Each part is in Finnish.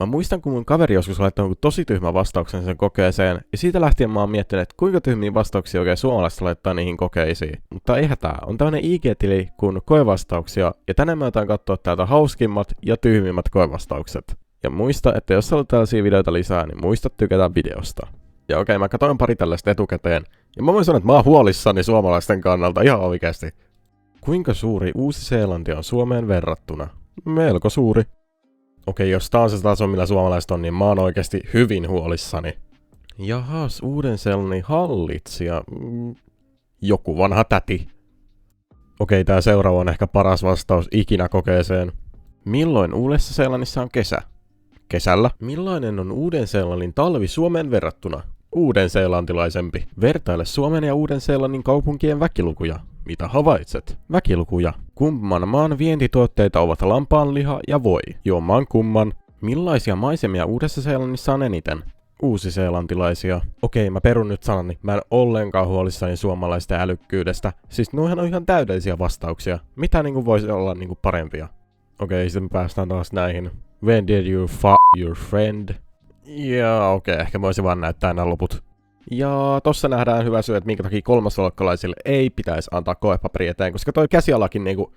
Mä muistan, kun mun kaveri joskus laittoi tosi tyhmän vastauksen sen kokeeseen, ja siitä lähtien mä oon miettinyt, että kuinka tyhmiä vastauksia oikein suomalaiset laittaa niihin kokeisiin. Mutta eihän tää, on tämmönen IG-tili kuin koevastauksia, ja tänään mä otan katsoa täältä hauskimmat ja tyhmimmät koevastaukset. Ja muista, että jos haluat tällaisia videoita lisää, niin muista tykätä videosta. Ja okei, mä katsoin pari tällaista etukäteen, ja mä voin sanoa, että mä oon huolissani suomalaisten kannalta ihan oikeasti. Kuinka suuri Uusi-Seelanti on Suomeen verrattuna? Melko suuri. Okei, jos tää on se taso, millä suomalaiset on, niin mä oon oikeesti hyvin huolissani. Jahas, Uuden-Seelannin hallitsija. Joku vanha täti. Okei, tää seuraava on ehkä paras vastaus ikinä kokeeseen. Milloin Uudessa-Seelannissa on kesä? Kesällä. Millainen on Uuden-Seelannin talvi Suomeen verrattuna? Uudenseelantilaisempi. Vertaile Suomen ja Uuden-Seelannin kaupunkien väkilukuja. Mitä havaitset? Väkilukuja. Kumman maan vientituotteita ovat lampaanliha ja voi? Jomman kumman. Millaisia maisemia Uudessa-Seelannissa on eniten? Uusiseelantilaisia. Okei, mä perun nyt sanani. Mä en ollenkaan huolissani suomalaisten älykkyydestä. Siis nuohan on ihan täydellisiä vastauksia. Mitä niinku voisi olla niinku parempia? Okei, sitten me päästään taas näihin. When did you fuck your friend? Ja okei, ehkä mä voisin vaan näyttää nämä loput. Ja tossa nähdään hyvä syy, että minkä takia kolmasluokkalaisille ei pitäisi antaa koepaperi eteen, koska toi käsialakin niinku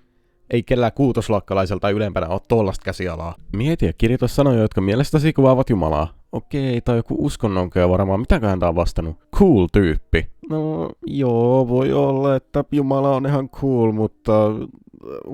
ei kellään kuutosluokkalaisella tai ylempänä ole tollasta käsialaa. Mieti ja kirjoita sanoja, jotka mielestäsi kuvaavat Jumalaa. Okei, tai joku uskonnonkeja varmaan, mitäköhän tää on vastannut? Cool tyyppi. No joo, voi olla, että Jumala on ihan cool, mutta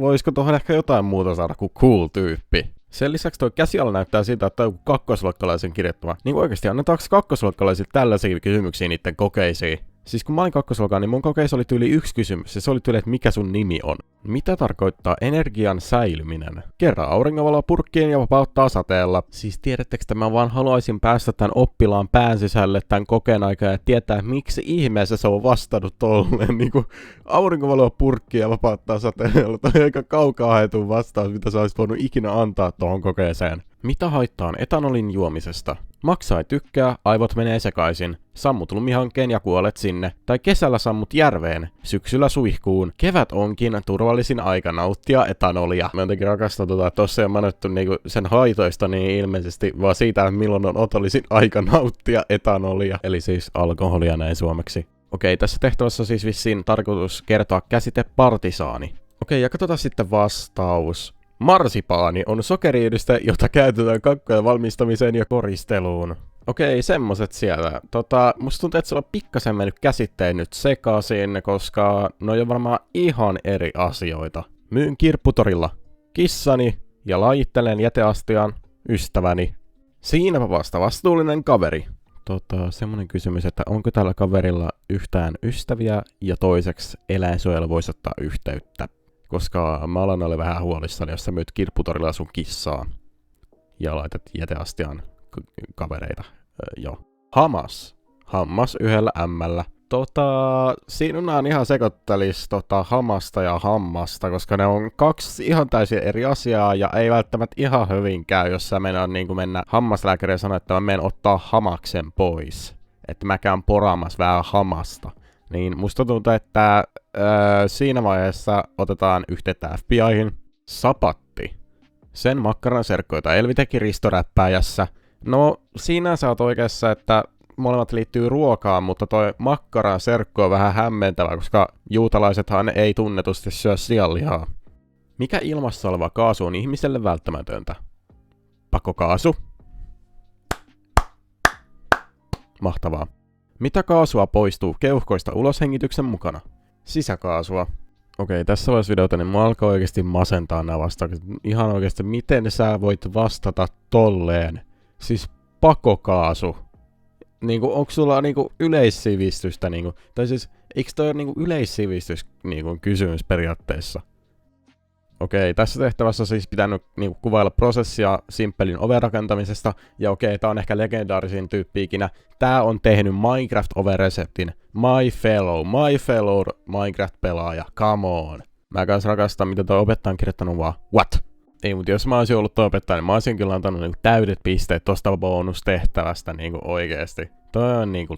voisiko tuohon ehkä jotain muuta saada kuin cool tyyppi? Sen lisäksi tuo käsiala näyttää siltä, että on joku kakkosluokkalaisen kirjoittama. Niin oikeesti, annetaanko kakkosluokkalaisille tällaisia kysymyksiä niiden kokeisiin? Siis kun mä olin kakkosluokalla, niin mun kokeissa oli tyyli yksi kysymys, ja se oli tyyli, että mikä sun nimi on. Mitä tarkoittaa energian säilyminen? Kerää auringonvaloa purkkiin ja vapauttaa sateella. Siis tiedättekö, että mä vaan haluaisin päästä tämän oppilaan pään sisälle tämän kokeen aikaa ja tietää, miksi ihmeessä se on vastannut tolleen. Niinku auringonvaloa purkkiin ja vapauttaa sateella. Toi on aika kaukaa haetun vastaus, mitä sä olisit voinut ikinä antaa tuohon kokeeseen. Mitä haittaa on etanolin juomisesta? Maksa ei tykkää, aivot menee sekaisin. Sammut lumihankkeen ja kuolet sinne. Tai kesällä sammut järveen. Syksyllä suihkuun. Kevät onkin turvallisin aika nauttia etanolia. Mä jotenkin rakastan että tossa ei ole mainittu niinku sen haitoista niin ilmeisesti, vaan siitä, milloin on otollisin aika nauttia etanolia. Eli siis alkoholia näin suomeksi. Okei, tässä tehtävässä siis vissiin tarkoitus kertoa käsite partisaani. Okei, ja katsotaan sitten vastaus. Marsipaani on sokeriyhdiste, jota käytetään kakkojen valmistamiseen ja koristeluun. Okei, semmoset siellä. Musta tuntuu, että se on pikkasen mennyt käsitteen nyt sekaisin, koska ne on varmaan ihan eri asioita. Myyn kirpputorilla kissani ja lajittelen jäteastian ystäväni. Siinäpä vasta vastuullinen kaveri. Semmonen kysymys, että onko tällä kaverilla yhtään ystäviä ja toiseksi eläinsuojelu voisi ottaa yhteyttä. Koska mä olen vähän huolissani, jos sä myyt kirpputorilla sun kissaa ja laitat jäteastian kavereita. Joo. Hammas yhdellä ämmällä. Siinä on ihan sekoittelis hamasta ja hammasta, koska ne on kaksi ihan täysin eri asiaa ja ei välttämättä ihan hyvin käy, jos sä mennä hammaslääkäriin ja sanoa, että mä menen ottaa hamaksen pois. Että mä käyn poraamassa vähän hamasta. Niin musta tuntuu, että siinä vaiheessa otetaan yhteyttä FBI:hin. Sapatti. Sen makkaran serkkoita Elvi teki ristoräppäjässä. No, siinä sä oot oikeassa, että molemmat liittyy ruokaan, mutta toi makkaran serkku on vähän hämmentävä, koska juutalaisethan ei tunnetusti syö sianlihaa. Mikä ilmassa oleva kaasu on ihmiselle välttämätöntä? Pakokaasu. Mahtavaa. Mitä kaasua poistuu keuhkoista ulos hengityksen mukana? Sisäkaasua. Okei, tässä vaiheessa videota, niin mua alkaa oikeesti masentaa nämä vastaukset. Ihan oikeesti, miten sä voit vastata tolleen? Siis pakokaasu. Niinku, onko sulla niinku yleissivistystä niinku? Tai siis, eikö toi ole niinku yleissivistys niinku kysymys periaatteessa? Okei, tässä tehtävässä siis pitänyt niinku kuvailla prosessia simppelin oven rakentamisesta, ja okei, tää on ehkä legendaarisin tyyppi ikinä. Tää on tehnyt Minecraft-oven-reseptin. My fellow Minecraft-pelaaja, come on. Mä kans rakastan, mitä toi opettaja on kirjoittanut vaan, what? Ei, mutta jos mä olisin ollut toi opettaja, niin mä olisin kyllä antanut niinku täydet pisteet tosta bonustehtävästä niinku oikeesti.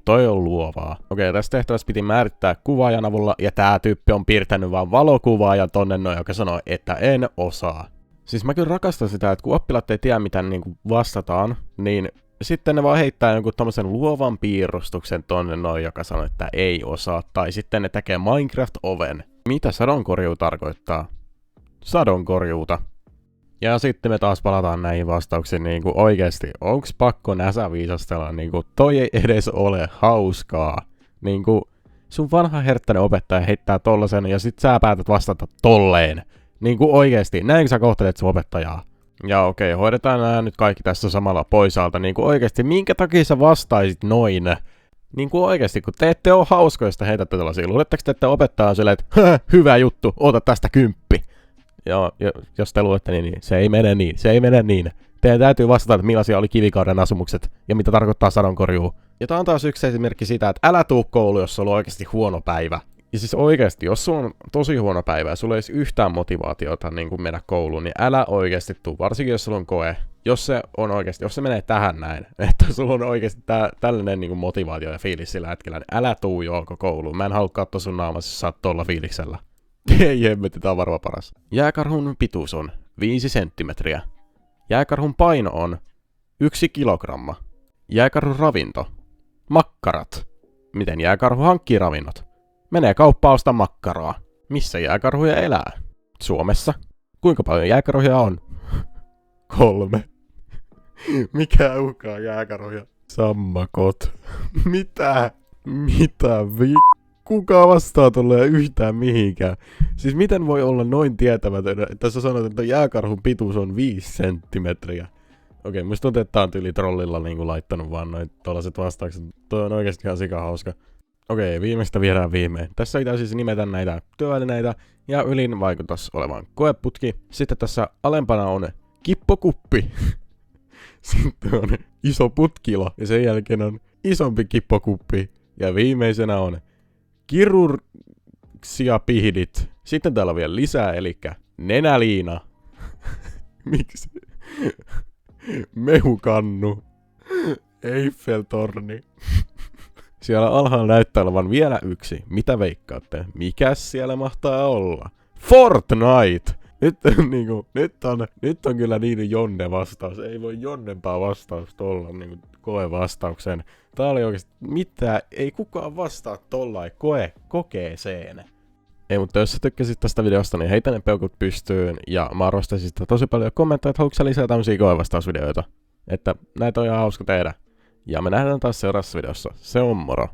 Toi on luovaa. Okei, tässä tehtävässä piti määrittää kuvaajan avulla, ja tää tyyppi on piirtänyt vaan valokuvaajan tonne noin, joka sanoo, että en osaa. Siis mä kyllä rakastan sitä, että kun oppilaat ei tiedä mitä niinku vastataan, niin sitten ne vaan heittää jonkun tommosen luovan piirustuksen tonne noin, joka sanoo, että ei osaa. Tai sitten ne tekee Minecraft-oven. Mitä sadonkorjuu tarkoittaa? Sadonkorjuuta. Ja sitten me taas palataan näihin vastauksiin niinku oikeesti. Onks pakko näsäviisastella? Niinku toi ei edes ole hauskaa. Niinku sun vanha herttäinen opettaja heittää tollasen ja sit sä päätät vastata tolleen. Niinku oikeesti, näinkö sä kohtelet sun opettajaa? Ja okei, hoidetaan nää nyt kaikki tässä samalla poisalta. Niinku oikeesti, minkä takia sä vastaisit noin? Niinku oikeesti, kun te ette oo hauskoista heitätte tällaisia. Luuletteko te, että opettaja on silleen, että hyvä juttu, ota tästä 10. Ja jos te luulette niin, se ei mene niin, se ei mene niin. Teidän täytyy vastata, että millaisia oli kivikauden asumukset ja mitä tarkoittaa sadonkorjuu. Ja tää on taas yksi esimerkki siitä, että älä tuu kouluun, jos sulla on oikeasti huono päivä. Ja siis oikeasti, jos sulla on tosi huono päivä ja sulla ei olisi yhtään motivaatiota niin kuin mennä kouluun, niin älä oikeasti tuu, varsinkin jos sulla on koe. Jos se on oikeasti, jos se menee tähän näin, että sulla on oikeasti tällainen niin kuin motivaatio ja fiilis sillä hetkellä, niin älä tuu Jouko kouluun. Mä en halua katsoa sun naamassa, jos sä oot tolla fiiliksellä. Ei hemmetti, tää on varmaan paras. Jääkarhun pituus on 5 senttimetriä. Jääkarhun paino on 1 kilogramma. Jääkarhun ravinto. Makkarat. Miten jääkarhu hankkii ravinnot? Menee kauppaan ostaa makkaraa. Missä jääkarhuja elää? Suomessa. Kuinka paljon jääkarhuja on? 3. Mikä uhkaa jääkarhuja? Sammakot. Mitä? Kuka vastaa tolleen yhtään mihinkään? Siis miten voi olla noin tietämätön, että sä sanot, että jääkarhun pituus on 5 senttimetriä? Okei, musta tuntuu, että tää on tyyli trollilla niinku laittanut vaan noin tollaset vastaukset. Toi on oikeesti ihan sika hauska. Okei, viimeistä viedään viimein. Tässä pitää siis nimetä näitä työvälineitä ja ylin vaikutus olevan koeputki. Sitten tässä alempana on kippokuppi. Sitten on iso putkilo ja sen jälkeen on isompi kippokuppi. Ja viimeisenä on kirurgsiapihdit. Sitten täällä on vielä lisää, eli nenäliina. Miksi? Mehukannu. Eiffeltorni. Siellä alhaalla näyttää olevan vielä yksi. Mitä veikkaatte? Mikäs siellä mahtaa olla? Fortnite! Nyt on kyllä niin Jonne vastaus. Ei voi Jonnempaa vastausta olla niin koevastaukseen. Tää oli oikeesti mitä? Ei kukaan vastaa tollain kokeeseen. Ei, mutta jos sä tykkäsit tästä videosta, niin heitä ne peukut pystyyn. Ja mä arvostaisin sitä tosi paljon. Kommentoi, että haluatko sä lisää tämmösiä koevastausvideoita. Että näitä on ihan hauska tehdä. Ja me nähdään taas seuraavassa videossa. Se on moro!